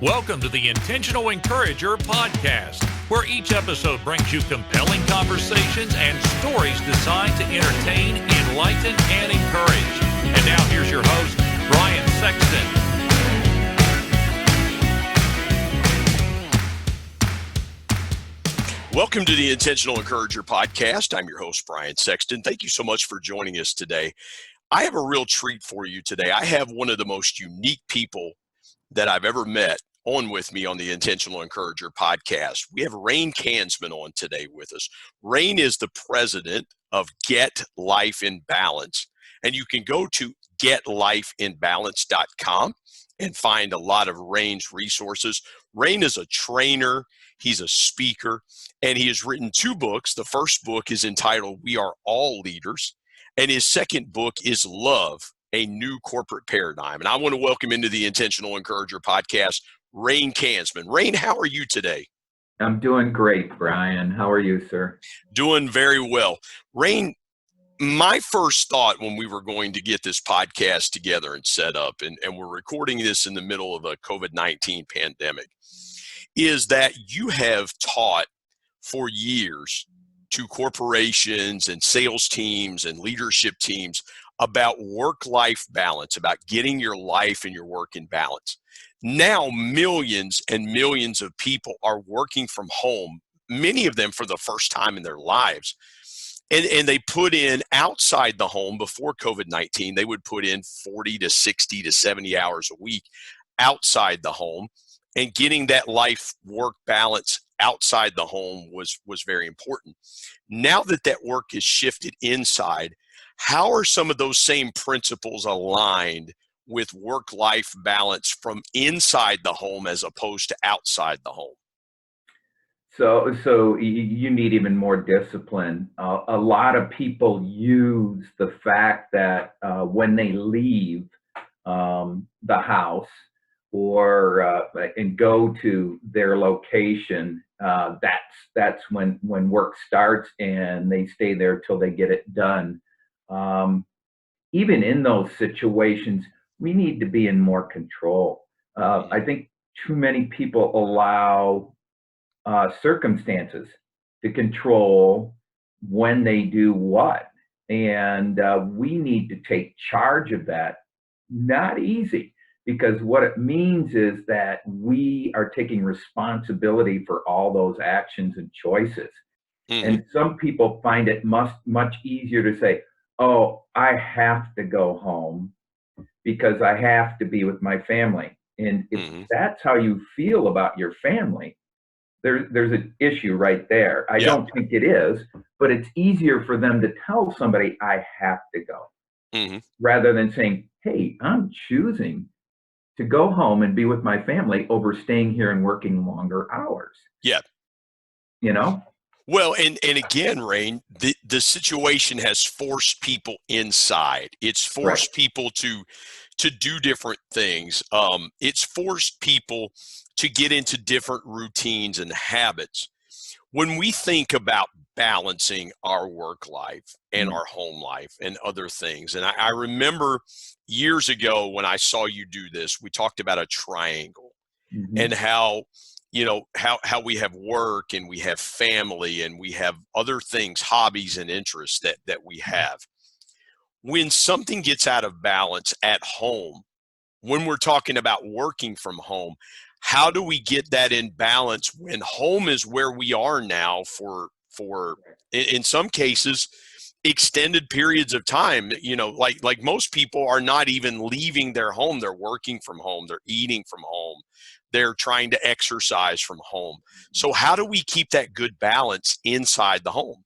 Welcome to the Intentional Encourager podcast, where each episode brings you compelling conversations and stories designed to entertain, enlighten, and encourage. And now here's your host, Brian Sexton. Welcome to the Intentional Encourager podcast. I'm your host, Brian Sexton. Thank you so much for joining us today. I have a real treat for you today. I have one of the most unique people that I've ever met on with me on the Intentional Encourager podcast. We have Rein Kansman on today with us. Rein is the president of Get Life in Balance, and you can go to getlifeinbalance.com and find a lot of Rein's resources. Rein is a trainer, he's a speaker, and he has written two books. The first book is entitled We Are All Leaders, and his second book is Love, a New Corporate Paradigm. And I want to welcome into the Intentional Encourager podcast, Rein Kansman. Rein, how are you today? I'm doing great, Brian. How are you, sir? Doing very well. Rein, my first thought when we were going to get this podcast together and set up, and we're recording this in the middle of a COVID-19 pandemic, is that you have taught for years to corporations and sales teams and leadership teams about work-life balance, about getting your life and your work in balance. Now, millions and millions of people are working from home, many of them for the first time in their lives. And they put in outside the home before COVID-19, they would put in 40 to 60 to 70 hours a week outside the home. And getting that life-work balance outside the home was very important. Now that that work is shifted inside, how are some of those same principles aligned with work-life balance from inside the home as opposed to outside the home? So you need even more discipline. A lot of people use the fact that when they leave the house or and go to their location, that's when work starts, and they stay there till they get it done. Even in those situations, we need to be in more control. I think too many people allow circumstances to control when they do what. And we need to take charge of that. Not easy, because what it means is that we are taking responsibility for all those actions and choices. Mm-hmm. And some people find it much easier to say, oh, I have to go home because I have to be with my family. And if that's how you feel about your family, there's an issue right there. I don't think it is, but it's easier for them to tell somebody I have to go, rather than saying, hey, I'm choosing to go home and be with my family over staying here and working longer hours. Yeah. You know? Well, and again, Rein, the situation has forced people inside. It's forced people to do different things. It's forced people to get into different routines and habits. When we think about balancing our work life and our home life and other things, and I remember years ago when I saw you do this, we talked about a triangle and how we have work and we have family and we have other things, hobbies and interests that we have. When something gets out of balance at home, when we're talking about working from home, how do we get that in balance when home is where we are now for in some cases, extended periods of time? Like most people are not even leaving their home. They're working from home. They're eating from home. They're trying to exercise from home. So how do we keep that good balance inside the home?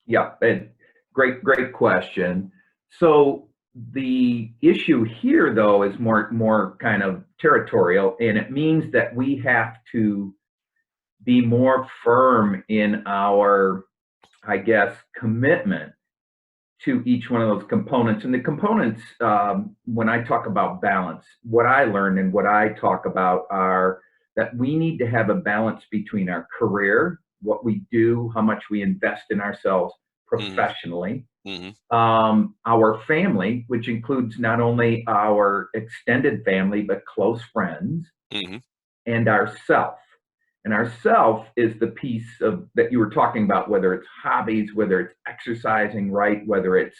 Yeah, great question. So the issue here, though, is more kind of territorial, and it means that we have to be more firm in our, I guess, commitment to each one of those components. And the components, when I talk about balance, what I learned and what I talk about are that we need to have a balance between our career, what we do, how much we invest in ourselves professionally, our family, which includes not only our extended family, but close friends, and our self. And our self is the piece of that you were talking about, whether it's hobbies, whether it's exercising, right? Whether it's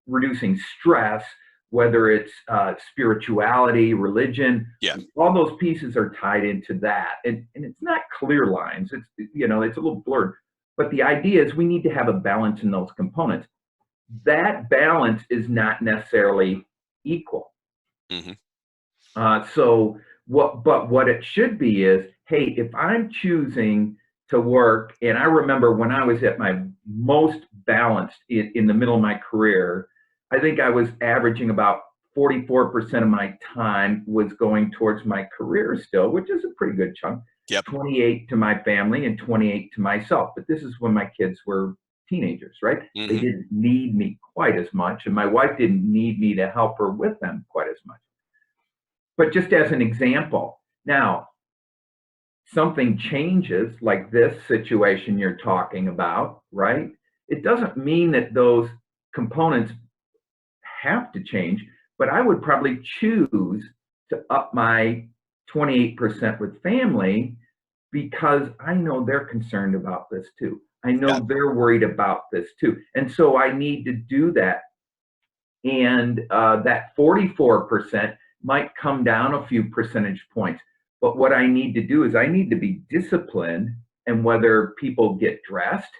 reducing stress, whether it's spirituality, religion. Yeah. All those pieces are tied into that. And it's not clear lines. It's, it's a little blurred. But the idea is we need to have a balance in those components. That balance is not necessarily equal. Mm-hmm. But what it should be is, hey, if I'm choosing to work, and I remember when I was at my most balanced in the middle of my career, I think I was averaging about 44% of my time was going towards my career still, which is a pretty good chunk. Yep. 28 to my family and 28 to myself. But this is when my kids were teenagers, right? Mm-hmm. They didn't need me quite as much, and my wife didn't need me to help her with them quite as much. But just as an example, now, something changes like this situation you're talking about, right? It doesn't mean that those components have to change, but I would probably choose to up my 28% with family because I know they're concerned about this too. I know they're worried about this too. And so I need to do that. And that 44% might come down a few percentage points. But what I need to do is I need to be disciplined, and whether people get dressed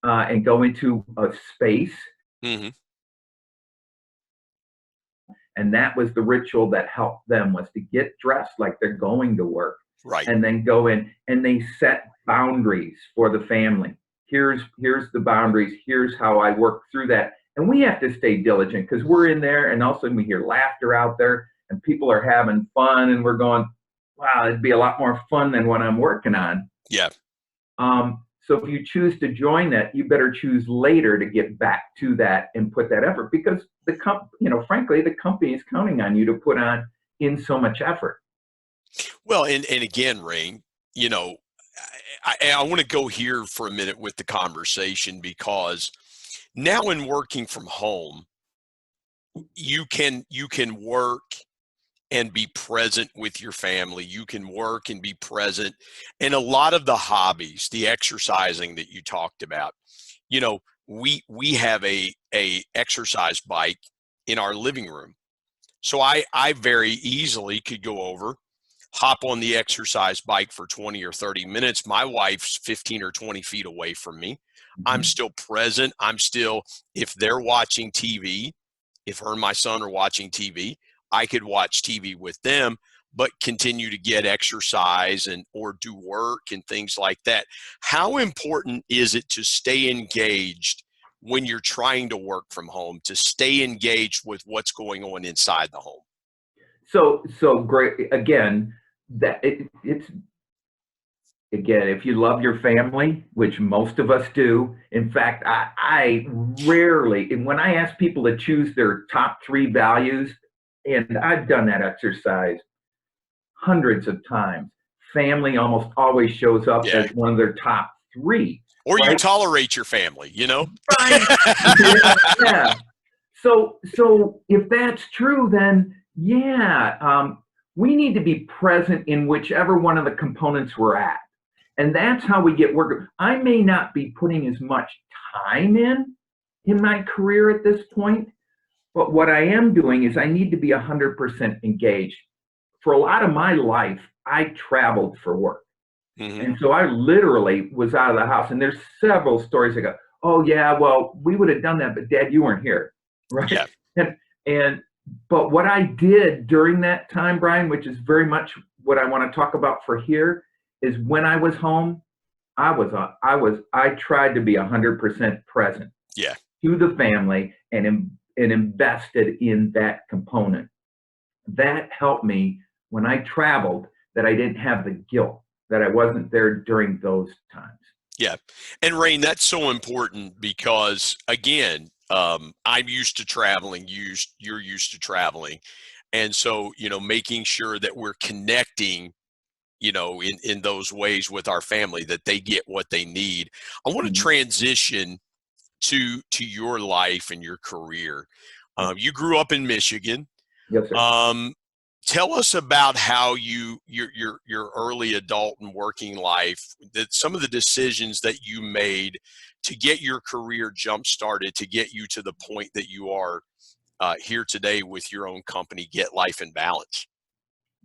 and go into a space. Mm-hmm. And that was the ritual that helped them, was to get dressed like they're going to work. Right. And then go in, and they set boundaries for the family. Here's the boundaries. Here's how I work through that. And we have to stay diligent because we're in there, and all of a sudden we hear laughter out there and people are having fun, and we're going, wow, it'd be a lot more fun than what I'm working on. Yeah. So if you choose to join that, you better choose later to get back to that and put that effort, because frankly, the company is counting on you to put on in so much effort. Well, and again, Rein, I want to go here for a minute with the conversation, because now in working from home, you can work and be present with your family. You can work and be present. And a lot of the hobbies, the exercising that you talked about, we have a exercise bike in our living room. So I very easily could go over, hop on the exercise bike for 20 or 30 minutes. My wife's 15 or 20 feet away from me. Mm-hmm. I'm still present. If they're watching TV, if her and my son are watching TV, I could watch TV with them, but continue to get exercise or do work and things like that. How important is it to stay engaged when you're trying to work from home, to stay engaged with what's going on inside the home? So great. Again, it's if you love your family, which most of us do. In fact, I rarely, and when I ask people to choose their top 3 values, and I've done that exercise hundreds of times, family almost always shows up as one of their top 3. Or right? You tolerate your family, Right. Yeah. So if that's true, then we need to be present in whichever one of the components we're at. And that's how we get work. I may not be putting as much time in my career at this point, but what I am doing is I need to be 100% engaged. For a lot of my life, I traveled for work. Mm-hmm. And so I literally was out of the house. And there's several stories I go, oh yeah, well, we would have done that, but Dad, you weren't here. Right. Yeah. But what I did during that time, Brian, which is very much what I want to talk about for here, is when I was home, I tried to be 100% present to the family and invested in that component. That helped me when I traveled, that I didn't have the guilt that I wasn't there during those times. Yeah. And Rein, that's so important because, again, I'm used to traveling, you're used to traveling. And so, making sure that we're connecting, in those ways with our family, that they get what they need. I want to transition to your life and your career. You grew up in Michigan. Yes, sir. Tell us about how your early adult and working life, that some of the decisions that you made to get your career jump started, to get you to the point that you are here today with your own company, Get Life in Balance.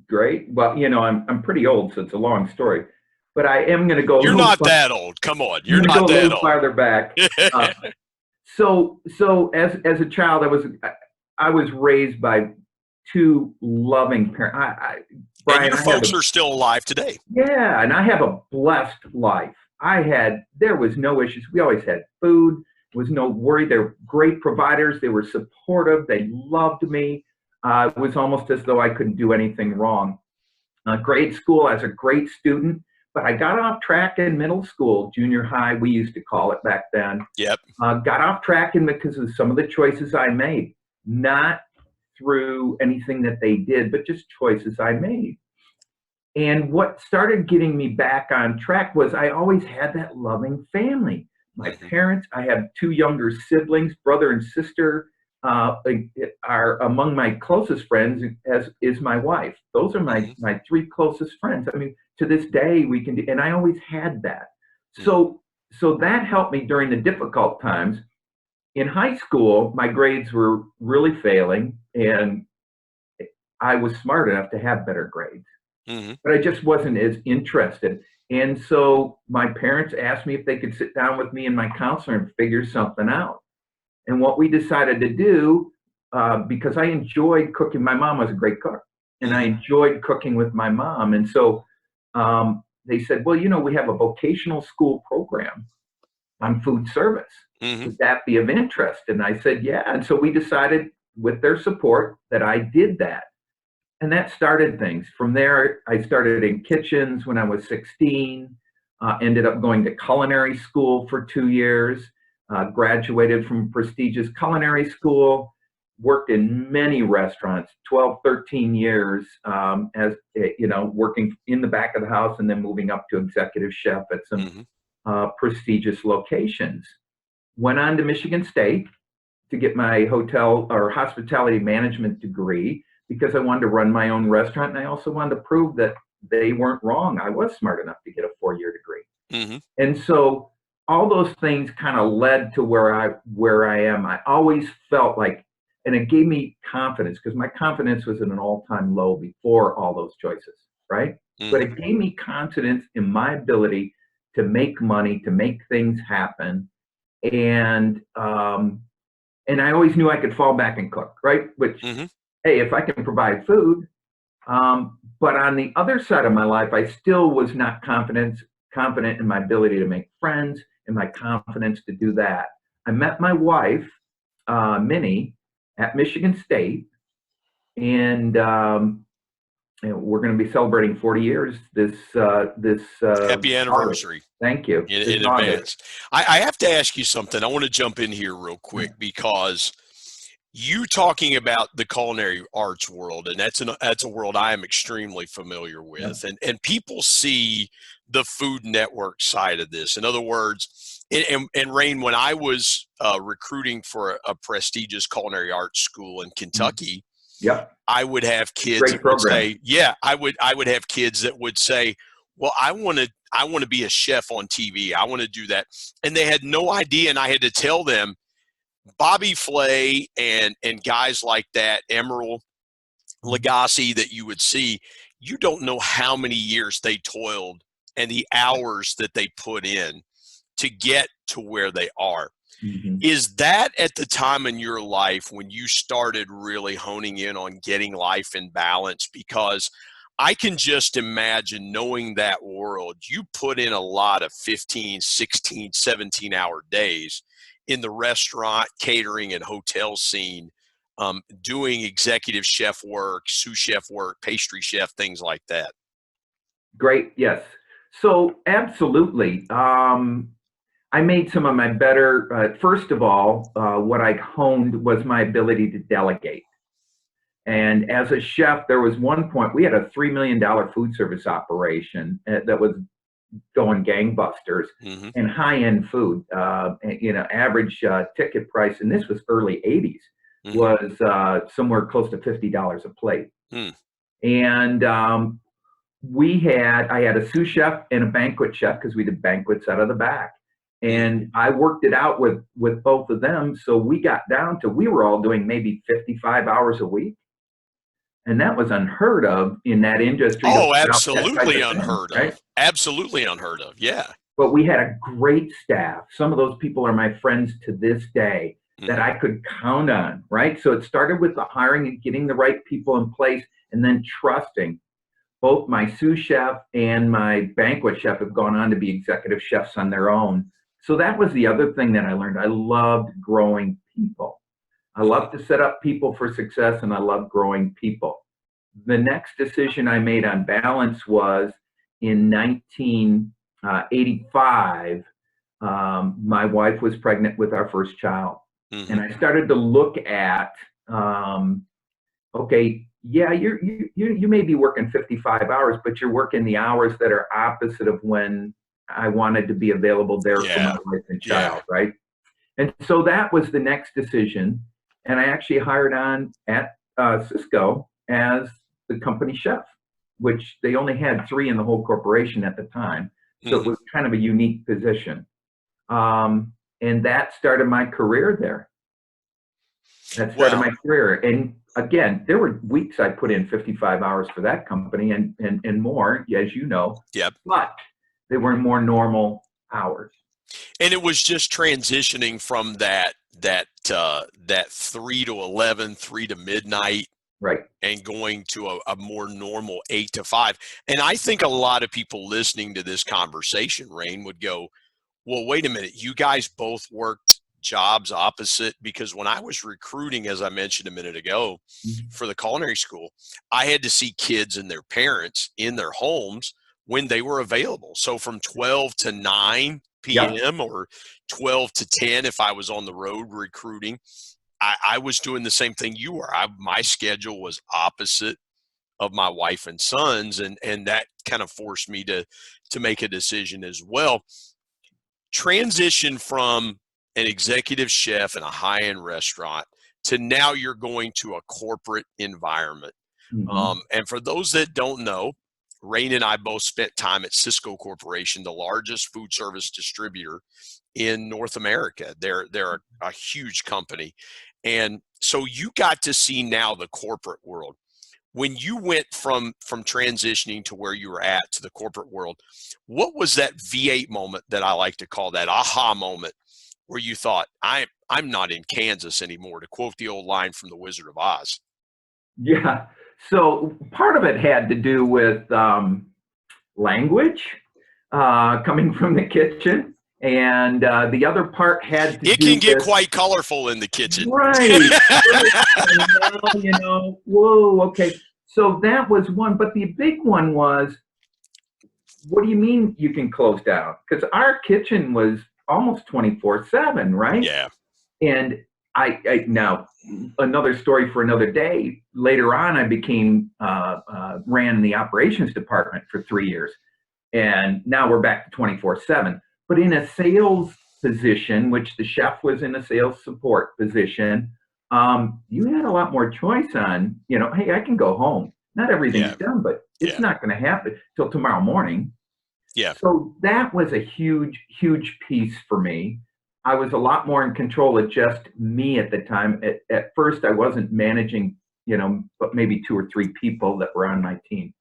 Great. Well, I'm pretty old, so it's a long story, but I am going to go. You're not that old. Come on, I'm you're going to go not a that little old. farther back. So as a child, I was raised by two loving parents. Brian, and your folks are still alive today. Yeah, and I have a blessed life. There was no issues. We always had food. There was no worry. They were great providers. They were supportive. They loved me. It was almost as though I couldn't do anything wrong. Grade school, I was a great student, but I got off track in middle school, junior high, we used to call it back then. Yep. Got off track because of some of the choices I made, not through anything that they did, but just choices I made. And what started getting me back on track was I always had that loving family. My parents, I have two younger siblings, brother and sister, are among my closest friends, as is my wife. Those are my three closest friends. I mean, to this day, and I always had that. So that helped me during the difficult times. In high school, my grades were really failing, and I was smart enough to have better grades. But I just wasn't as interested. And so my parents asked me if they could sit down with me and my counselor and figure something out. And what we decided to do, because I enjoyed cooking, my mom was a great cook, and I enjoyed cooking with my mom. And so they said, well, we have a vocational school program on food service. Would that be of interest? And I said, yeah. And so we decided, with their support, that I did that. And that started things. From there, I started in kitchens when I was 16, ended up going to culinary school for 2 years, graduated from prestigious culinary school, worked in many restaurants, 12, 13 years, as working in the back of the house and then moving up to executive chef at some prestigious locations. Went on to Michigan State to get my hotel or hospitality management degree, because I wanted to run my own restaurant, and I also wanted to prove that they weren't wrong. I was smart enough to get a 4-year degree. And so all those things kind of led to where I am. I always felt like, and it gave me confidence, because my confidence was at an all-time low before all those choices, right? But it gave me confidence in my ability to make money, to make things happen. And I always knew I could fall back and cook, right? Which, hey, if I can provide food. But on the other side of my life, I still was not confident in my ability to make friends and my confidence to do that. I met my wife, Minnie, at Michigan State, and we're going to be celebrating 40 years this happy anniversary. August. Thank you. In advance. I have to ask you something. I want to jump in here real quick, because you talking about the culinary arts world, and that's a world I am extremely familiar with, and people see the Food Network side of this. In other words, and Rein, when I was recruiting for a prestigious culinary arts school in Kentucky, I would have kids that would say, I would have kids that would say, well, I want to be a chef on TV. I want to do that. And they had no idea. And I had to tell them, Bobby Flay and guys like that, Emeril Lagasse, that you would see, you don't know how many years they toiled and the hours that they put in to get to where they are. Is that at the time in your life when you started really honing in on getting life in balance? Because I can just imagine, knowing that world, you put in a lot of 15, 16, 17-hour days in the restaurant, catering, and hotel scene, doing executive chef work, sous chef work, pastry chef, things like that. Great. Yes. So absolutely. I made some of my better, first of all, what I honed was my ability to delegate. And as a chef, there was one point, we had a $3 million food service operation that was going gangbusters, and high-end food, average ticket price, and this was early 80s, was somewhere close to $50 a plate. And I had a sous chef and a banquet chef because we did banquets out of the back. And I worked it out with both of them. So we got down to, we were all doing maybe 55 hours a week. And that was unheard of in that industry. Oh, absolutely unheard right? of. Absolutely unheard of. Yeah. But we had a great staff. Some of those people are my friends to this day that I could count on, right? So it started with the hiring and getting the right people in place, and then trusting. Both my sous chef and my banquet chef have gone on to be executive chefs on their own. So that was the other thing that I learned. I loved growing people. I love to set up people for success, and I love growing people. The next decision I made on balance was in 1985. My wife was pregnant with our first child. And I started to look at, okay, yeah, you may be working 55 hours, but you're working the hours that are opposite of when I wanted to be available there for my wife and child, right? And so that was the next decision. And I actually hired on at Cisco as the company chef, which they only had 3 in the whole corporation at the time. So it was kind of a unique position. And that started my career there. That started my career. And again, there were weeks I put in 55 hours for that company and more, as you know. Yep. But they were more normal hours. And it was just transitioning from that 3 to 11, 3 to midnight, right, and going to a more normal 8 to 5. And I think a lot of people listening to this conversation, Rein, would go, well, wait a minute, you guys both worked jobs opposite? Because when I was recruiting, as I mentioned a minute ago, for the culinary school, I had to see kids and their parents in their homes when they were available. So from 12 to 9 p.m. or 12 to 10 if I was on the road recruiting, I was doing the same thing you were. My schedule was opposite of my wife and son's, and that kind of forced me to make a decision as well. Transition from an executive chef in a high-end restaurant to now you're going to a corporate environment. And for those that don't know, Rein and I both spent time at Cisco Corporation, the largest food service distributor in North America. They're a huge company. And so you got to see now the corporate world. When you went from transitioning to where you were at to the corporate world, what was that V8 moment that I like to call that aha moment where you thought, I'm not in Kansas anymore, to quote the old line from The Wizard of Oz? Yeah. So part of it had to do with language coming from the kitchen. And the other part had to do with... It can get quite colorful in the kitchen. Right. Whoa, okay. So that was one. But the big one was, what do you mean you can close down? Because our kitchen was almost 24/7, right? Yeah. And I now, another story for another day. Later on, I ran the operations department for 3 years. And now we're back to 24/7. But in a sales position, which the chef was in a sales support position, you had a lot more choice on, hey, I can go home. Not everything's done, but it's not going to happen till tomorrow morning. Yeah. So that was a huge, huge piece for me. I was a lot more in control of just me at the time. At first, I wasn't managing, but maybe 2 or 3 people that were on my team.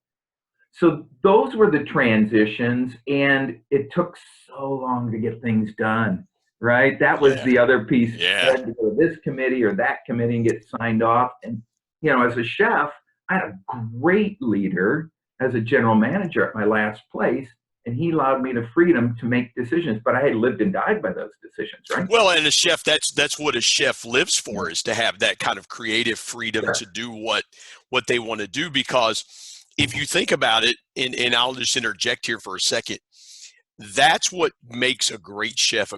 So those were the transitions, and it took so long to get things done, right? That was the other piece. Yeah. I had to go to this committee or that committee and get signed off. And, as a chef, I had a great leader as a general manager at my last place, and he allowed me the freedom to make decisions. But I had lived and died by those decisions, right? Well, and a chef, that's what a chef lives for, is to have that kind of creative freedom to do what they want to do. Because if you think about it, and I'll just interject here for a second, that's what makes a great chef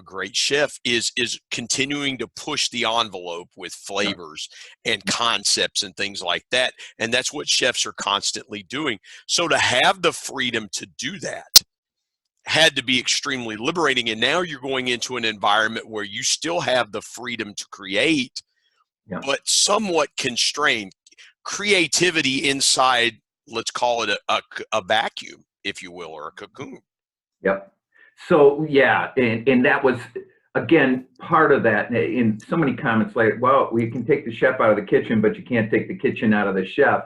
is continuing to push the envelope with flavors and concepts and things like that. And that's what chefs are constantly doing. So to have the freedom to do that had to be extremely liberating. And now you're going into an environment where you still have the freedom to create, but somewhat constrained. Creativity inside let's call it a vacuum, if you will, or a cocoon. Yep. So yeah, and that was again part of that. In so many comments later, well, we can take the chef out of the kitchen, but you can't take the kitchen out of the chef.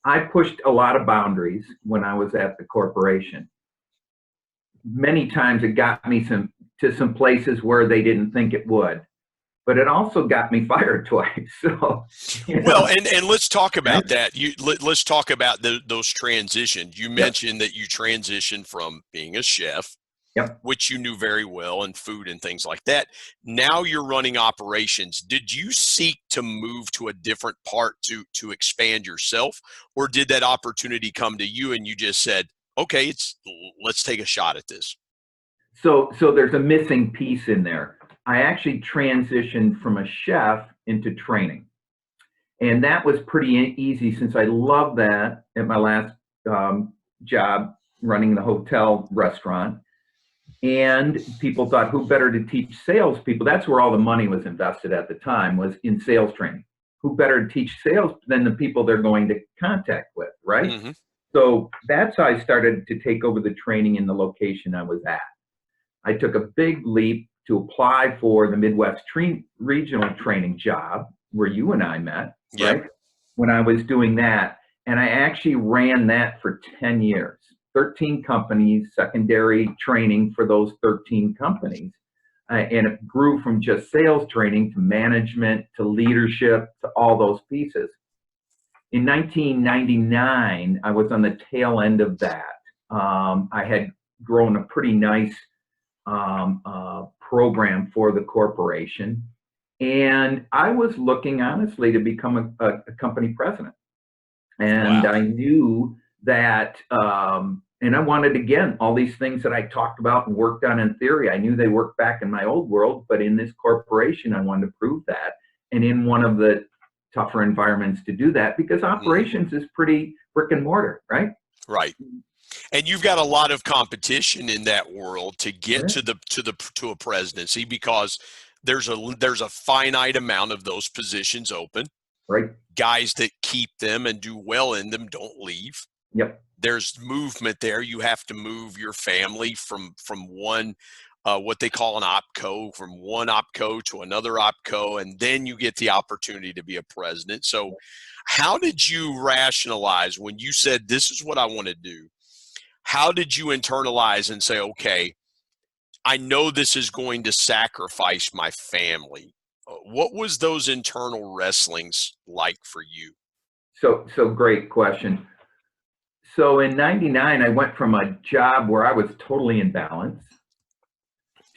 I pushed a lot of boundaries when I was at the corporation. Many times it got me to some places where they didn't think it would, but it also got me fired twice. So, well, and let's talk about that. Let's talk about those transitions. You mentioned that you transitioned from being a chef, which you knew very well, and food and things like that. Now you're running operations. Did you seek to move to a different part to expand yourself, or did that opportunity come to you and you just said, okay, let's take a shot at this? So there's a missing piece in there. I actually transitioned from a chef into training. And that was pretty easy since I loved that at my last job running the hotel restaurant. And people thought, who better to teach salespeople? That's where all the money was invested at the time, was in sales training. Who better to teach sales than the people they're going to contact with, right? Mm-hmm. So that's how I started to take over the training in the location I was at. I took a big leap to apply for the Midwest regional training job where you and I met, right? When I was doing that. And I actually ran that for 10 years, 13 companies, secondary training for those 13 companies. And it grew from just sales training to management, to leadership, to all those pieces. In 1999, I was on the tail end of that. I had grown a pretty nice program for the corporation. And I was looking, honestly, to become a company president. And I knew that, and I wanted, again, all these things that I talked about and worked on in theory, I knew they worked back in my old world, but in this corporation, I wanted to prove that. And in one of the tougher environments to do that, because operations is pretty brick and mortar, right? Right. And you've got a lot of competition in that world to get to a presidency, because there's a finite amount of those positions open. Right. Guys that keep them and do well in them don't leave. Yep. There's movement there. You have to move your family from one, what they call an opco, from one opco to another opco, and then you get the opportunity to be a president. So how did you rationalize when you said, this is what I want to do? How did you internalize and say, okay, I know this is going to sacrifice my family? What was those internal wrestlings like for you? So great question. So in 99, I went from a job where I was totally in balance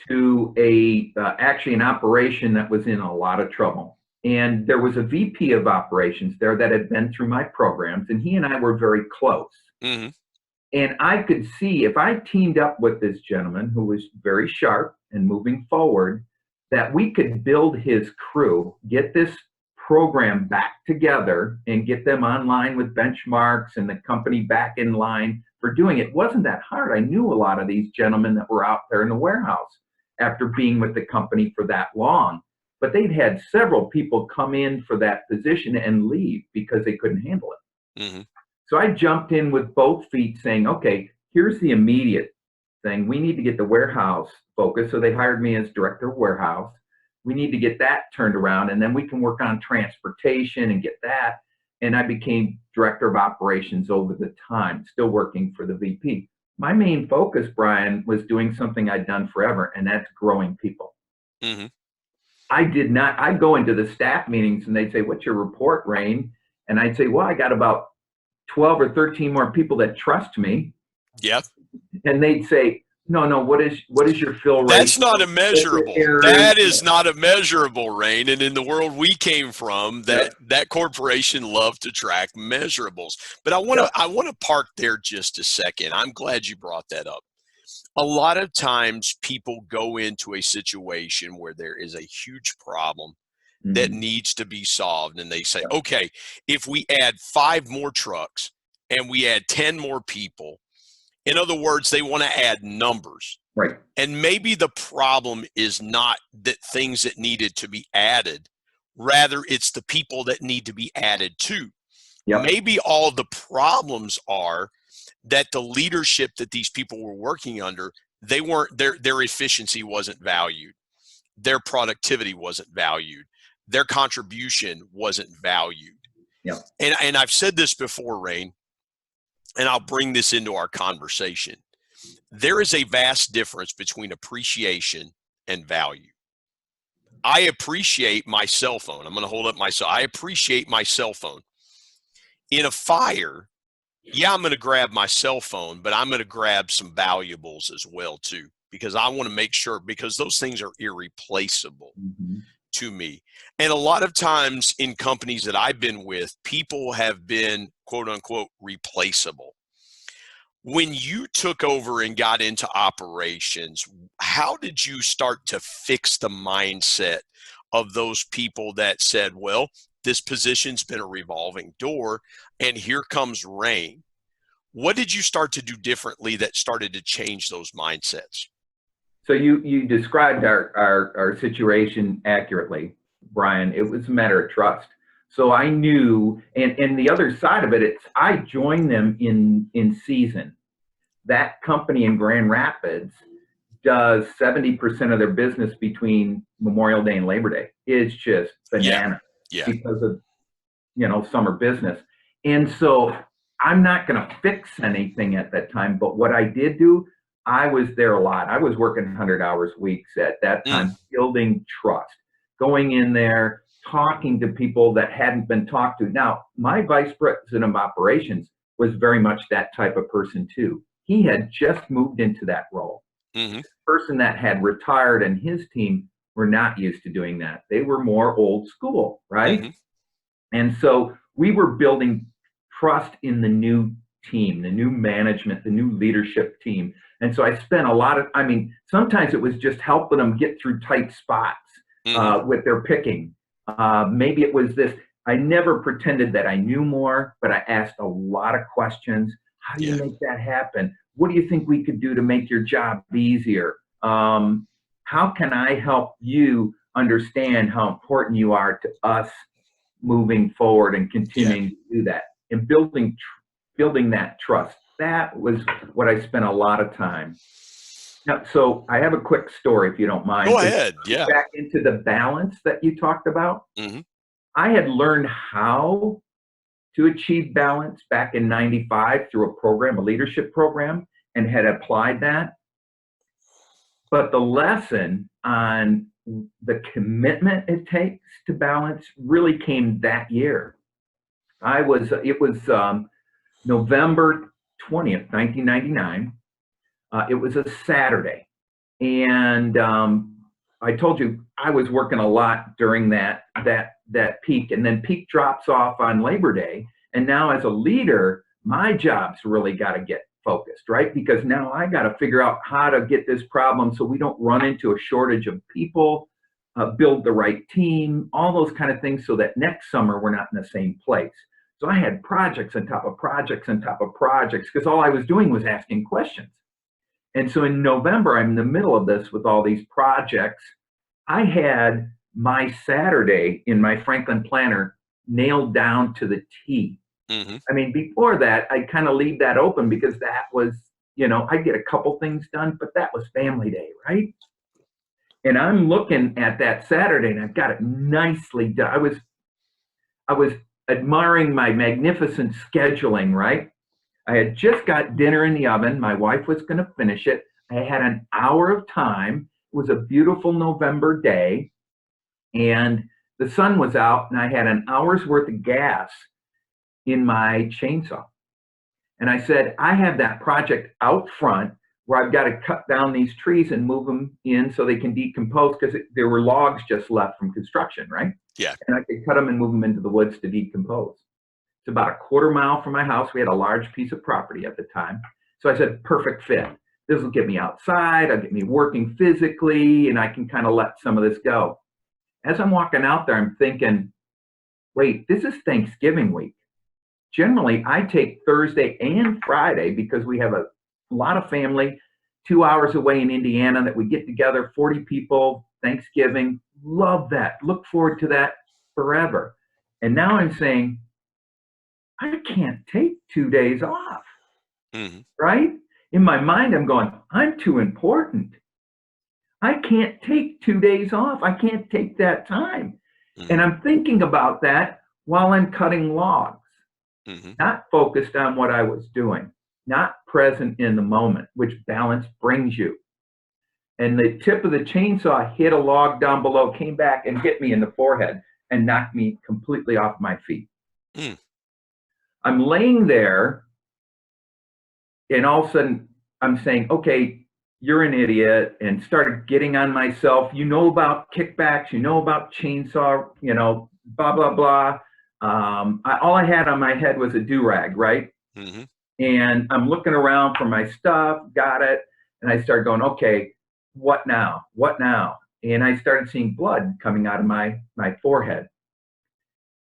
to actually an operation that was in a lot of trouble. And there was a VP of operations there that had been through my programs, and he and I were very close. Mm-hmm. And I could see if I teamed up with this gentleman who was very sharp and moving forward, that we could build his crew, get this program back together and get them online with benchmarks and the company back in line for doing it. It wasn't that hard. I knew a lot of these gentlemen that were out there in the warehouse after being with the company for that long. But they'd had several people come in for that position and leave because they couldn't handle it. Mm-hmm. So I jumped in with both feet saying, okay, here's the immediate thing. We need to get the warehouse focused. So they hired me as director of warehouse. We need to get that turned around, and then we can work on transportation and get that. And I became director of operations over the time, still working for the VP. My main focus, Brian, was doing something I'd done forever, and that's growing people. Mm-hmm. I'd go into the staff meetings and they'd say, what's your report, Rein? And I'd say, well, I got about 12 or 13 more people that trust me. Yep. And they'd say, no, what is your fill rate? That's not a measurable. That is not a measurable, Rein. And in the world we came from, that corporation loved to track measurables. But I want to park there just a second. I'm glad you brought that up. A lot of times people go into a situation where there is a huge problem that needs to be solved. And they say, okay, if we add 5 more trucks and we add 10 more people, in other words, they want to add numbers. Right. And maybe the problem is not that things that needed to be added, rather it's the people that need to be added to. Yep. Maybe all the problems are that the leadership that these people were working under, they weren't, their efficiency wasn't valued. Their productivity wasn't valued. Their contribution wasn't valued. Yep. And I've said this before, Rein, and I'll bring this into our conversation. There is a vast difference between appreciation and value. I appreciate my cell phone. I'm going to hold up my cell. I appreciate my cell phone. In a fire, yeah, I'm going to grab my cell phone, but I'm going to grab some valuables as well too, because I want to make sure, because those things are irreplaceable to me. And a lot of times in companies that I've been with, people have been quote unquote replaceable. When you took over and got into operations, how did you start to fix the mindset of those people that said, well, this position's been a revolving door and here comes Rein? What did you start to do differently that started to change those mindsets? So you described our situation accurately, Brian. It was a matter of trust. So I knew, and the other side of it, it's I joined them in season. That company in Grand Rapids does 70% of their business between Memorial Day and Labor Day. It's just banana because of, summer business. And so I'm not going to fix anything at that time. But what I did do, I was there a lot. I was working 100 hours weeks at that time, building trust, going in there, talking to people that hadn't been talked to. Now, my vice president of operations was very much that type of person too. He had just moved into that role. The person that had retired and his team were not used to doing that. They were more old school, right? And so we were building trust in the new team, the new management, the new leadership team. And so I spent a lot of, sometimes it was just helping them get through tight spots with their picking. Maybe it was this, I never pretended that I knew more, but I asked a lot of questions. How do you make that happen? What do you think we could do to make your job easier? How can I help you understand how important you are to us moving forward and continuing to do that? And building that trust. That was what I spent a lot of time. Now, so I have a quick story, if you don't mind. Go ahead. Yeah. Back into the balance that you talked about. I had learned how to achieve balance back in '95 through a leadership program, and had applied that. But the lesson on the commitment it takes to balance really came that year. It was November 20th, 1999. It was a Saturday. And I told you I was working a lot during that peak, and then peak drops off on Labor Day. And now as a leader, my job's really got to get focused, right? Because now I got to figure out how to get this problem so we don't run into a shortage of people, build the right team, all those kind of things, so that next summer we're not in the same place. So I had projects on top of projects on top of projects, because all I was doing was asking questions. And so in November, I'm in the middle of this with all these projects. I had my Saturday in my Franklin planner nailed down to the T. Before that, I kind of leave that open because that was, I'd get a couple things done, but that was family day, right? And I'm looking at that Saturday and I've got it nicely done. I was admiring my magnificent scheduling, right? I had just got dinner in the oven. My wife was going to finish it. I had an hour of time. It was a beautiful November day, and the sun was out, and I had an hour's worth of gas in my chainsaw. And I said, I have that project out front where I've got to cut down these trees and move them in so they can decompose, because there were logs just left from construction, right? Yeah. And I could cut them and move them into the woods to decompose. It's about a quarter mile from my house. We had a large piece of property at the time. So I said, perfect fit. This will get me outside. It'll get me working physically, and I can kind of let some of this go. As I'm walking out there, I'm thinking, wait, this is Thanksgiving week. Generally, I take Thursday and Friday because we have a lot of family 2 hours away in Indiana that we get together, 40 people, Thanksgiving. Love that. Look forward to that forever. And now I'm saying, I can't take 2 days off, Mm-hmm. right? In my mind, I'm going, I'm too important. I can't take 2 days off. I can't take that time. And Mm-hmm. I'm thinking about that while I'm cutting logs, Mm-hmm. not focused on what I was doing, not present in the moment, which balance brings you. And the tip of the chainsaw hit a log down below, came back and hit me in the forehead and knocked me completely off my feet. Mm. I'm laying there, and all of a sudden I'm saying, okay, you're an idiot, and started getting on myself. You know about kickbacks, you know about chainsaw, blah, blah, blah. All I had on my head was a do-rag, right? Mm-hmm. And I'm looking around for my stuff, got it. And I started going, okay, what now? What now? And I started seeing blood coming out of my forehead.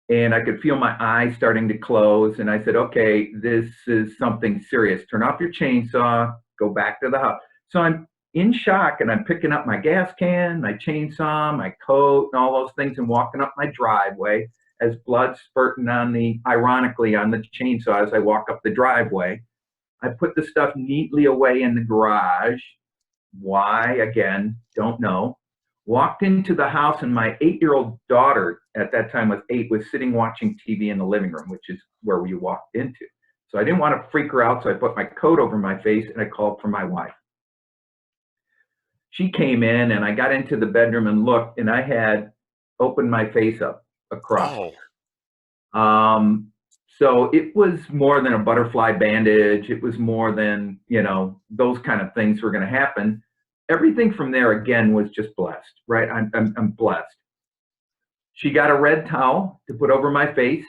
And I could feel my eyes starting to close. And I said, okay, this is something serious. Turn off your chainsaw, go back to the house. So I'm in shock, and I'm picking up my gas can, my chainsaw, my coat, and all those things, and walking up my driveway as blood spurting ironically on the chainsaw as I walk up the driveway. I put the stuff neatly away in the garage. Why? Again, don't know. Walked into the house, and my 8-year-old daughter, at that time was 8, was sitting watching TV in the living room, which is where we walked into. So I didn't want to freak her out, so I put my coat over my face, and I called for my wife. She came in, and I got into the bedroom and looked, and I had opened my face up across. Oh. So it was more than a butterfly bandage. It was more than, those kind of things were going to happen. Everything from there, again, was just blessed, right? I'm blessed. She got a red towel to put over my face.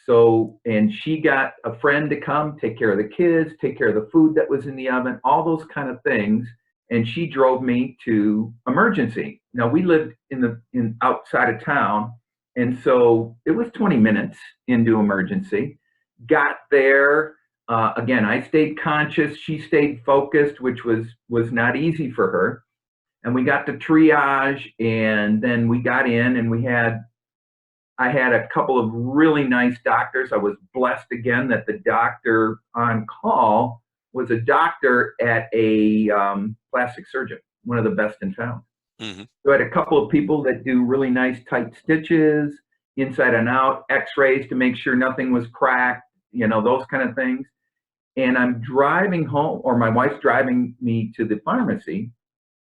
And she got a friend to come take care of the kids, take care of the food that was in the oven, all those kind of things. And she drove me to emergency. Now, we lived in outside of town. And so it was 20 minutes into emergency. Got there. Again, I stayed conscious. She stayed focused, which was not easy for her. And we got to triage, and then we got in, and I had a couple of really nice doctors. I was blessed again that the doctor on call was a doctor at a plastic surgeon, one of the best in town. Mm-hmm. So I had a couple of people that do really nice tight stitches, inside and out, x-rays to make sure nothing was cracked, those kind of things. And I'm driving home, or my wife's driving me to the pharmacy,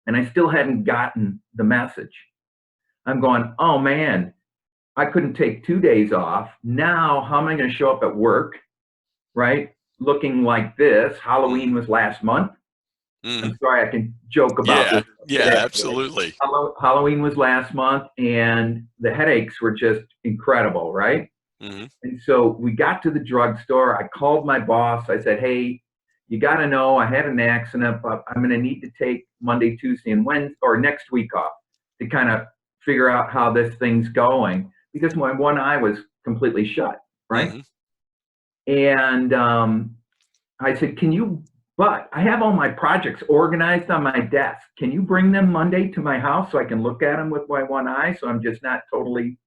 and I still hadn't gotten the message. I'm going, oh man, I couldn't take 2 days off. Now, how am I going to show up at work, right? Looking like this. Halloween was last month. Mm-hmm. I'm sorry, I can joke about this. Yeah, absolutely. Halloween was last month, and the headaches were just incredible, right? Mm-hmm. And so we got to the drugstore. I called my boss. I said, hey, you got to know I had an accident, but I'm going to need to take Monday, Tuesday, and Wednesday, or next week off to kind of figure out how this thing's going, because my one eye was completely shut, right? Mm-hmm. And I said, but I have all my projects organized on my desk. Can you bring them Monday to my house so I can look at them with my one eye, so I'm just not totally,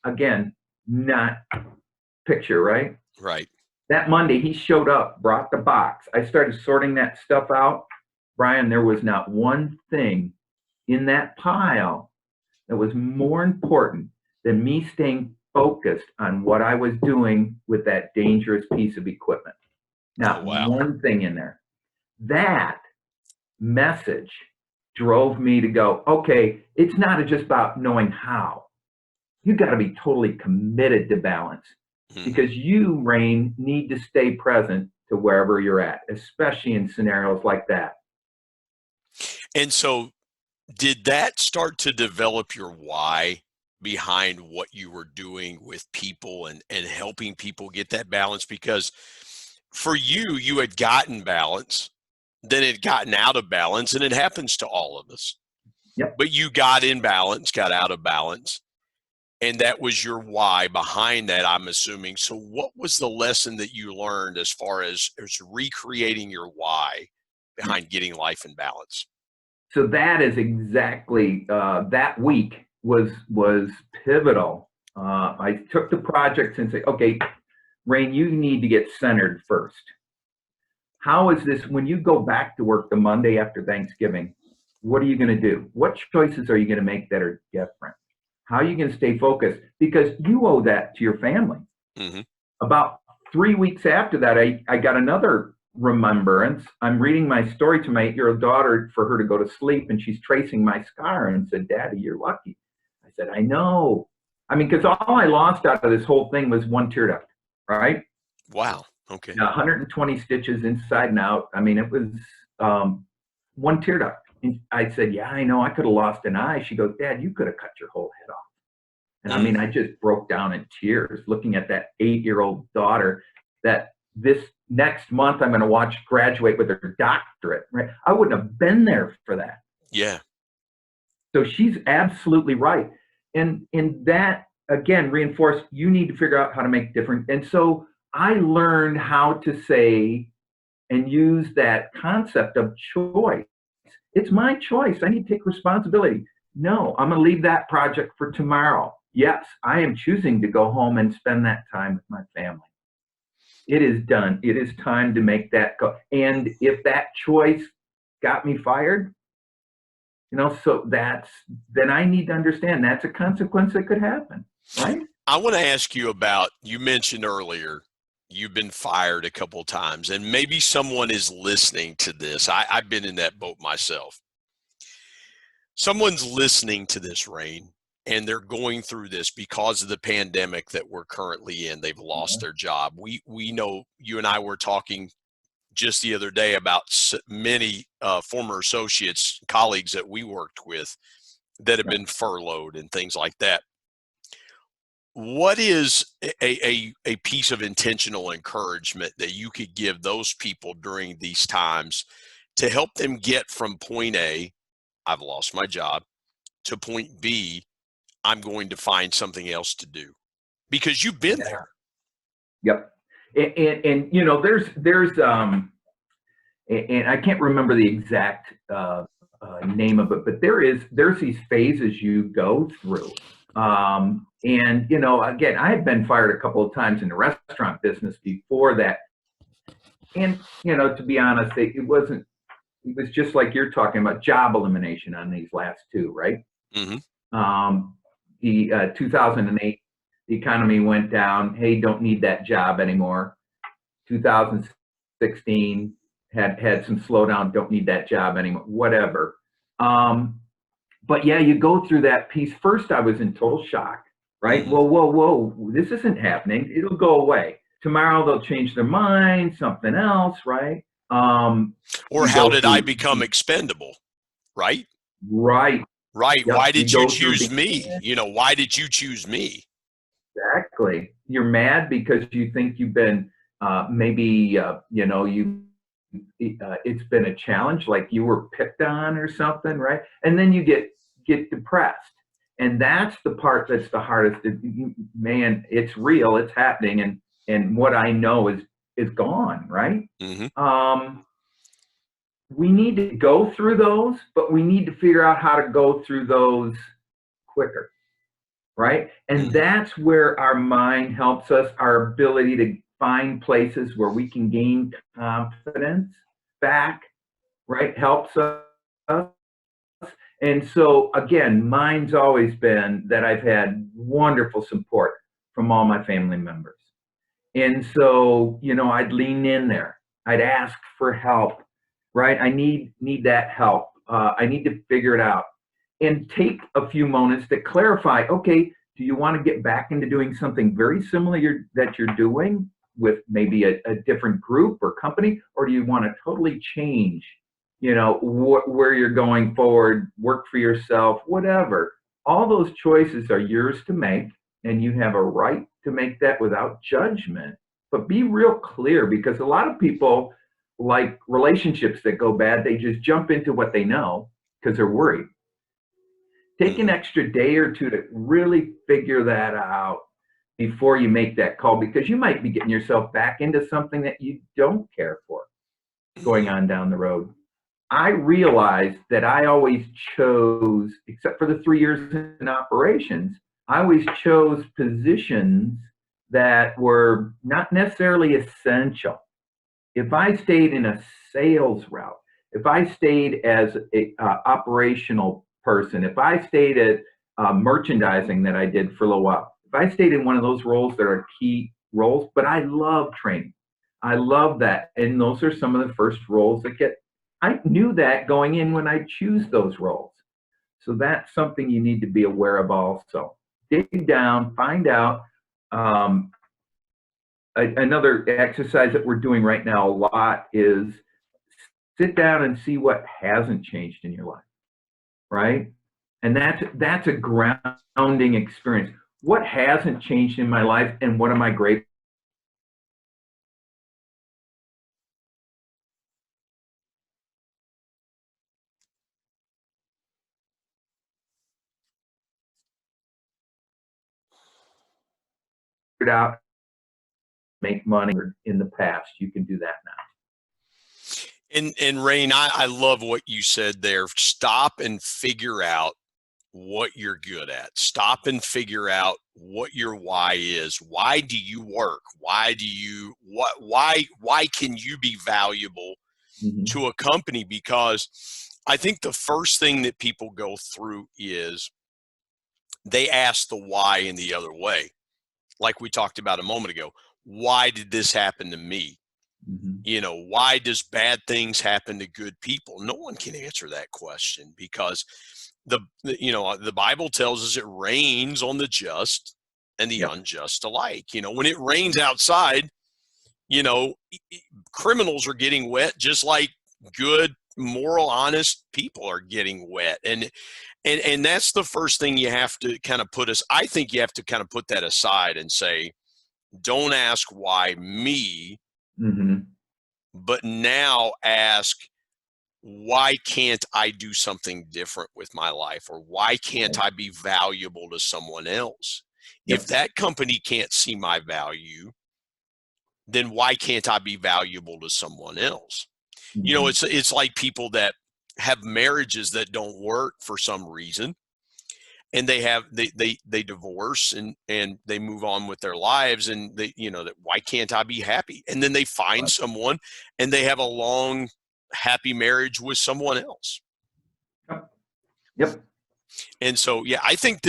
again, not picture, right? Right. That Monday, he showed up, brought the box. I started sorting that stuff out. Brian, there was not one thing in that pile that was more important than me staying focused on what I was doing with that dangerous piece of equipment. Not one thing in there. That message drove me to go, okay, it's not just about knowing how. You got to be totally committed to balance, because you, Rein, need to stay present to wherever you're at, especially in scenarios like that. And so did that start to develop your why behind what you were doing with people and helping people get that balance? Because for you had gotten balance, then it had gotten out of balance, and it happens to all of us. Yep. But you got in balance, got out of balance, and that was your why behind that, I'm assuming. So what was the lesson that you learned as far as recreating your why behind getting life in balance? So that is exactly, that week was pivotal. I took the projects and said, okay, Rain, you need to get centered first. How is this, when you go back to work the Monday after Thanksgiving, what are you going to do? What choices are you going to make that are different? How are you going to stay focused? Because you owe that to your family. Mm-hmm. About 3 weeks after that, I got another remembrance. I'm reading my story to my 8-year-old daughter for her to go to sleep, and she's tracing my scar and said, Daddy, you're lucky. I said, I know. I mean, because all I lost out of this whole thing was one tear duct, right? Wow. Okay. 120 stitches inside and out. I mean, it was one tear duct. And I said, yeah, I know. I could have lost an eye. She goes, Dad, you could have cut your whole head off. And I mean, I just broke down in tears looking at that 8-year-old daughter that this next month I'm going to watch graduate with her doctorate, right? I wouldn't have been there for that. Yeah. So she's absolutely right. And that, again, reinforced, you need to figure out how to make different. And so I learned how to say and use that concept of choice. It's my choice. I need to take responsibility. No, I'm going to leave that project for tomorrow. Yes, I am choosing to go home and spend that time with my family. It is done. It is time to make that go. And if that choice got me fired, so then I need to understand that's a consequence that could happen, right? I want to ask you about, you mentioned earlier, you've been fired a couple of times, and maybe someone is listening to this. I've been in that boat myself. Someone's listening to this, Rein, and they're going through this because of the pandemic that we're currently in. They've lost their job. We know, you and I were talking just the other day about many former associates, colleagues that we worked with that have been furloughed and things like that. What is a piece of intentional encouragement that you could give those people during these times to help them get from point A, I've lost my job, to point B, I'm going to find something else to do? Because you've been there. Yep. And there's and I can't remember the exact name of it, but there's these phases you go through. And again, I had been fired a couple of times in the restaurant business before that. And to be honest, it was just like you're talking about, job elimination on these last two, right? Mm-hmm. The 2008, the economy went down. Hey, don't need that job anymore. 2016 had some slowdown. Don't need that job anymore. Whatever. But yeah, you go through that piece. First, I was in total shock, right? Mm-hmm. Whoa, this isn't happening. It'll go away. Tomorrow they'll change their mind, something else, right? Or how did I become expendable, right? Right. Right. Yep. Why did you choose me? Why did you choose me? Exactly. You're mad because you think you've been it's been a challenge, like you were picked on or something, right? And then you get depressed. And that's the part that's the hardest. Man, it's real, it's happening, and what I know is gone, right? Mm-hmm. We need to go through those, but we need to figure out how to go through those quicker, right? And Mm-hmm. that's where our mind helps us, our ability to find places where we can gain confidence back, right? Helps us. And so, again, mine's always been that I've had wonderful support from all my family members. And so, I'd lean in there. I'd ask for help, right? I need that help. I need to figure it out. And take a few moments to clarify, okay, do you want to get back into doing something very similar that you're doing with maybe a different group or company? Or do you want to totally change where you're going forward, work for yourself, whatever? All those choices are yours to make, and you have a right to make that without judgment. But be real clear, because a lot of people, like relationships that go bad, they just jump into what they know because they're worried. Take an extra day or two to really figure that out before you make that call, because you might be getting yourself back into something that you don't care for going on down the road. I realized that I always chose, except for the 3 years in operations, I always chose positions that were not necessarily essential. If I stayed in a sales route, if I stayed as a operational person, if I stayed at merchandising that I did for a little while, if I stayed in one of those roles that are key roles, but I love training. I love that. And those are some of the first roles that I knew that going in when I choose those roles. So that's something you need to be aware of also. Dig down, find out. Another exercise that we're doing right now a lot is sit down and see what hasn't changed in your life, right? And that's a grounding experience. What hasn't changed in my life, and what am I grateful for? Out, make money in the past. You can do that now. And Rein, I love what you said there. Stop and figure out what you're good at. Stop and figure out what your why is. Why do you work? Why can you be valuable to a company? Because I think the first thing that people go through is they ask the why in the other way. Like we talked about a moment ago, why did this happen to me? You know, why does bad things happen to good people? No one can answer that question, because the Bible tells us it rains on the just and the unjust alike. You know, when it rains outside, you know, criminals are getting wet just like good, moral, honest people are getting wet. And that's the first thing you have to kind of I think you have to kind of put that aside and say, don't ask why me, but now ask, why can't I do something different with my life? Or why can't I be valuable to someone else? If that company can't see my value, then why can't I be valuable to someone else? You know, it's like people that have marriages that don't work for some reason, and they divorce and they move on with their lives, and they, you know, that why can't I be happy? And then they find someone and they have a long, happy marriage with someone else. Yep. And so, yeah, I think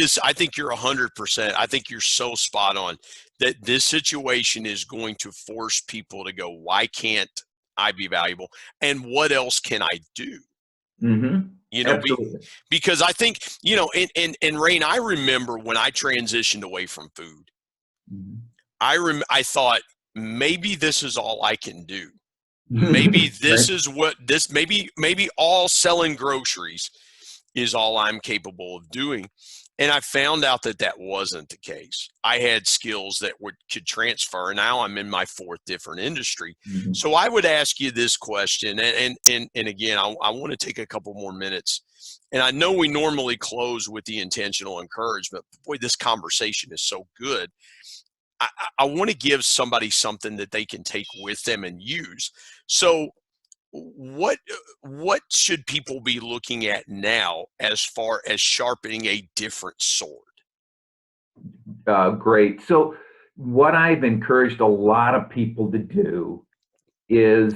you're 100%. I think you're so spot on that this situation is going to force people to go, why can't I be valuable? And what else can I do? You know, because I think, you know, and Rein, I remember when I transitioned away from food, I thought, maybe this is all I can do. Maybe this is what this, maybe all selling groceries is all I'm capable of doing. And I found out that that wasn't the case. I had skills that could transfer. Now I'm in my fourth different industry. So I would ask you this question, and again, I want to take a couple more minutes. And I know we normally close with the intentional encouragement, but boy, this conversation is so good. I want to give somebody something that they can take with them and use. So what should people be looking at now as far as sharpening a different sword? Great. So what I've encouraged a lot of people to do is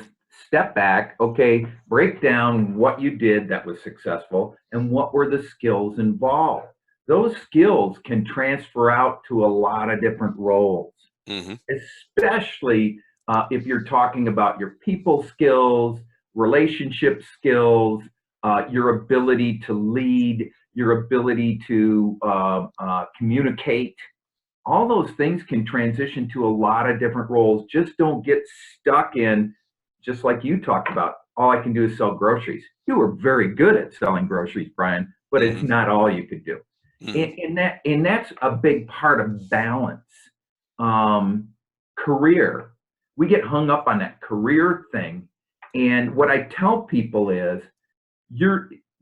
step back, okay, break down what you did that was successful and what were the skills involved. Those skills can transfer out to a lot of different roles, especially if you're talking about your people skills, relationship skills, your ability to lead, your ability to communicate. All those things can transition to a lot of different roles. Just don't get stuck in, just like you talked about, all I can do is sell groceries. You were very good at selling groceries, Brian, but it's not all you could do. And that's a big part of balance. Career. We get hung up on that career thing. And what I tell people is,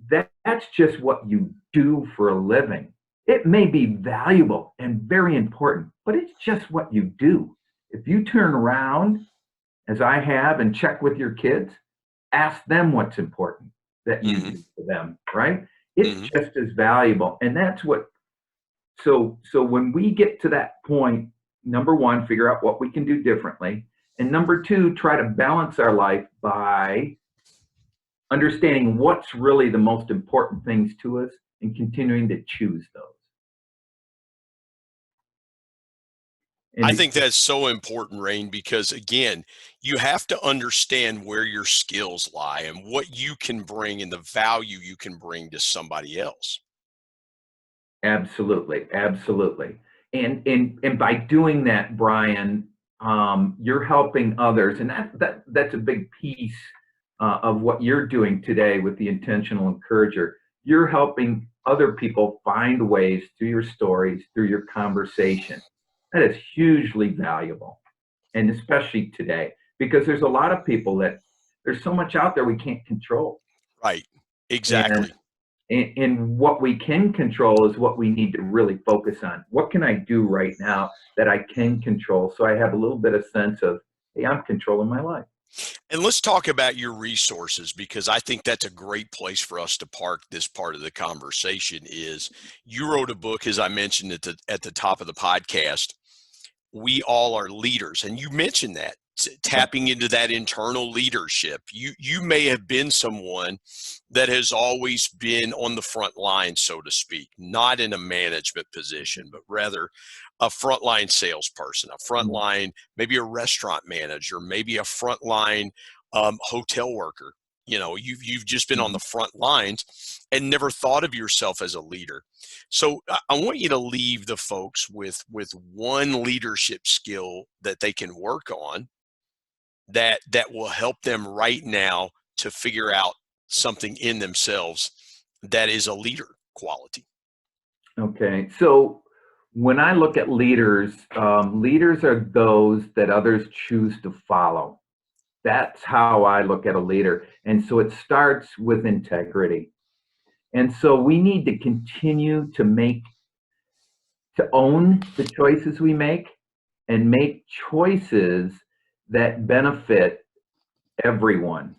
that's just what you do for a living. It may be valuable and very important, but it's just what you do. If you turn around, as I have, and check with your kids, ask them what's important that you do for them, right? It's just as valuable. And that's what, so when we get to that point number one, figure out what we can do differently. And number two, try to balance our life by understanding what's really the most important things to us and continuing to choose those. I And think that's so important, Rain, because again, you have to understand where your skills lie and what you can bring and the value you can bring to somebody else. absolutely, absolutely. And by doing that, Brian, you're helping others, and that's a big piece of what you're doing today with the intentional encourager. You're helping other people find ways through your stories, through your conversation. That is hugely valuable, and especially today, because there's a lot of people that there's so much out there we can't control. Right. And Exactly. and what we can control is what we need to really focus on. What can I do right now that I can control so I have a little bit of sense of, hey, I'm controlling my life. And let's talk about your resources, because I think that's a great place for us to park this part of the conversation. Is you wrote a book, as I mentioned at the top of the podcast, We All Are Leaders, and you mentioned that tapping into that internal leadership. You may have been someone that has always been on the front line, so to speak, not in a management position, but rather a frontline salesperson, a frontline, maybe a restaurant manager, maybe a frontline hotel worker. You know, you've just been on the front lines and never thought of yourself as a leader. So I want you to leave the folks with one leadership skill that they can work on that will help them right now to figure out something in themselves that is a leader quality. Okay, so when I look at leaders, leaders are those that others choose to follow. That's how I look at a leader. And so it starts with integrity. And so we need to continue to own the choices we make and make choices that benefit everyone.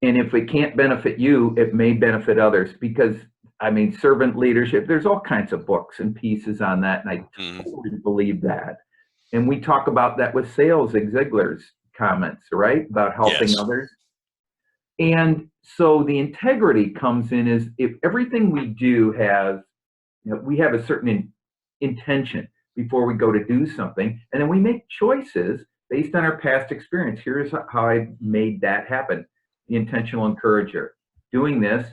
And if it can't benefit you, it may benefit others, because I mean, servant leadership, there's all kinds of books and pieces on that. And I totally believe that. And we talk about that with sales, Zig Ziglar's comments, right? About helping Yes. others. And so the integrity comes in is if everything we do has, we have a certain intention before we go to do something, and then we make choices based on our past experience. Here's how I made that happen. The intentional encourager. Doing this,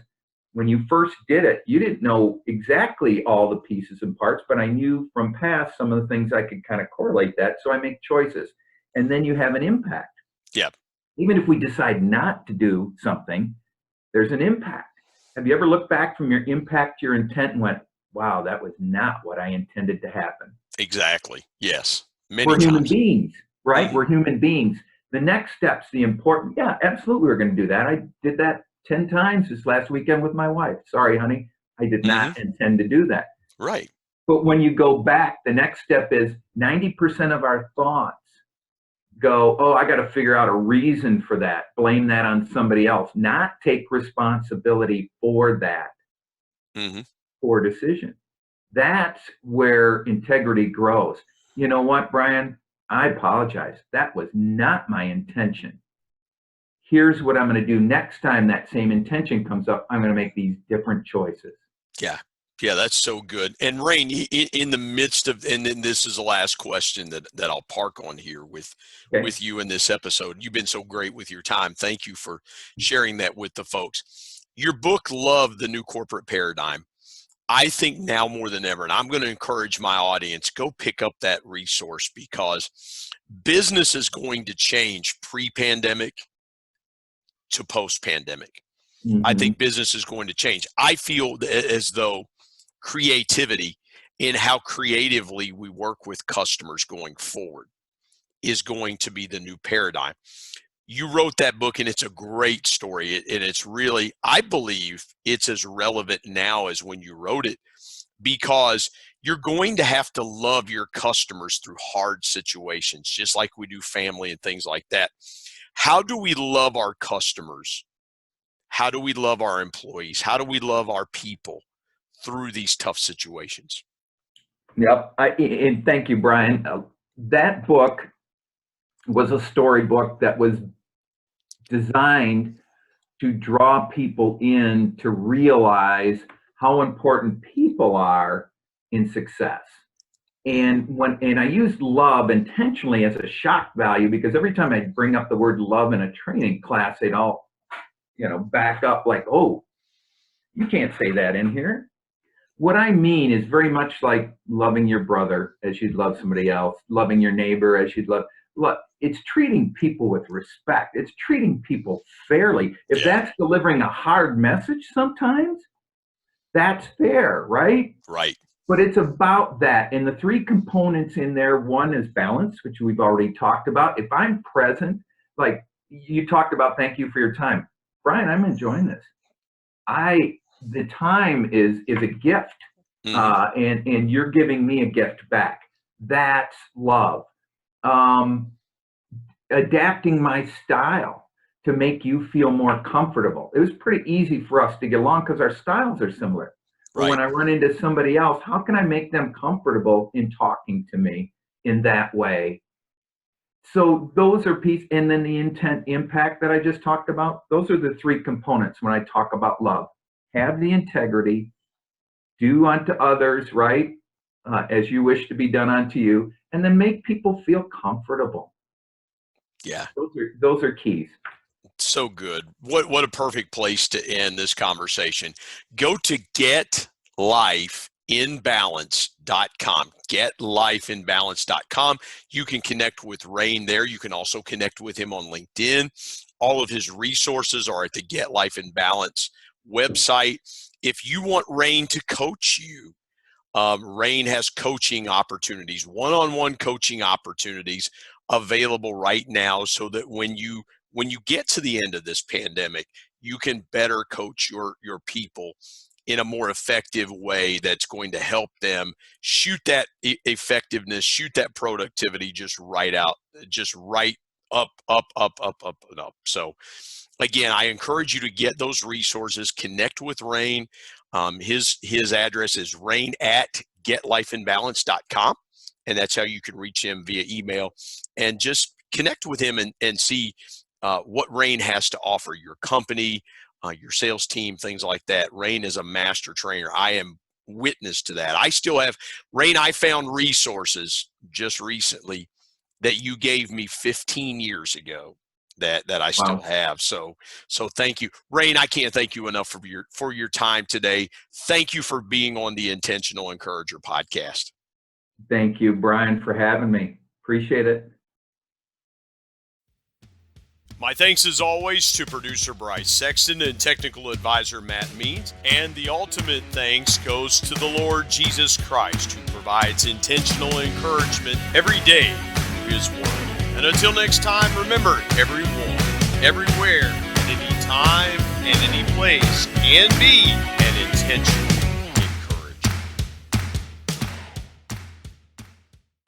when you first did it, you didn't know exactly all the pieces and parts, but I knew from past some of the things I could kind of correlate that. So I make choices. And then you have an impact. Yeah. Even if we decide not to do something, there's an impact. Have you ever looked back from your impact to your intent and went, wow, that was not what I intended to happen? Exactly. Yes. Many We're human times. beings, right? Mhm. We're human beings. The next step's the important. Yeah, absolutely, we're going to do that. I did that 10 times this last weekend with my wife. Sorry, honey, I did not intend to do that. Right. But when you go back, the next step is 90% of our thoughts go, oh, I got to figure out a reason for that, blame that on somebody else, not take responsibility for that poor decision. That's where integrity grows. You know what, Brian? I apologize. That was not my intention. Here's what I'm going to do next time that same intention comes up. I'm going to make these different choices. Yeah. Yeah, that's so good. And Rain, in the midst of, and then this is the last question that I'll park on here with you in this episode. You've been so great with your time. Thank you for sharing that with the folks. Your book, Love the New Corporate Paradigm. I think now more than ever, and I'm going to encourage my audience, go pick up that resource, because business is going to change pre-pandemic to post-pandemic. I think business is going to change. I feel as though creativity in how creatively we work with customers going forward is going to be the new paradigm. You wrote that book, and it's a great story. And it's really, I believe it's as relevant now as when you wrote it, because you're going to have to love your customers through hard situations, just like we do family and things like that. How do we love our customers? How do we love our employees? How do we love our people through these tough situations? Yep. And thank you, Brian. That book was a storybook that was designed to draw people in to realize how important people are in success. And I used love intentionally as a shock value, because every time I bring up the word love in a training class, they'd all, back up like, oh, you can't say that in here. What I mean is very much like loving your brother as you'd love somebody else, loving your neighbor as you'd love. Look, it's treating people with respect. It's treating people fairly. If that's delivering a hard message sometimes, that's fair, right? Right. But it's about that. And the three components in there, one is balance, which we've already talked about. If I'm present, like you talked about, thank you for your time. Brian, I'm enjoying this. The time is a gift, and you're giving me a gift back. That's love. Adapting my style to make you feel more comfortable. It was pretty easy for us to get along because our styles are similar. Right. But when I run into somebody else, how can I make them comfortable in talking to me in that way? So those are pieces, and then the intent impact that I just talked about, those are the three components when I talk about love. Have the integrity, do unto others, right, as you wish to be done unto you, and then make people feel comfortable. Yeah. Those are keys. So good. What a perfect place to end this conversation. Go to getlifeinbalance.com. Getlifeinbalance.com. You can connect with Rein there. You can also connect with him on LinkedIn. All of his resources are at the Get Life in Balance website. If you want Rein to coach you, Rein has coaching opportunities, one-on-one coaching opportunities available right now, so that when you get to the end of this pandemic, you can better coach your people in a more effective way that's going to help them shoot that effectiveness, shoot that productivity just right up, and up. So again, I encourage you to get those resources, connect with Rein. His address is rein@getlifeinbalance.com, and that's how you can reach him via email, and just connect with him and see what Rein has to offer your company, your sales team, things like that. Rein is a master trainer. I am witness to that. I still have, Rein, I found resources just recently that you gave me 15 years ago that I still have. So thank you, Rein. I can't thank you enough for your time today. Thank you for being on the Intentional Encourager podcast. Thank you, Brian, for having me. Appreciate it. My thanks as always to producer Bryce Sexton and technical advisor Matt Means. And the ultimate thanks goes to the Lord Jesus Christ, who provides intentional encouragement every day through his word. And until next time, remember, everyone, everywhere, at any time, and any place, can be an intentional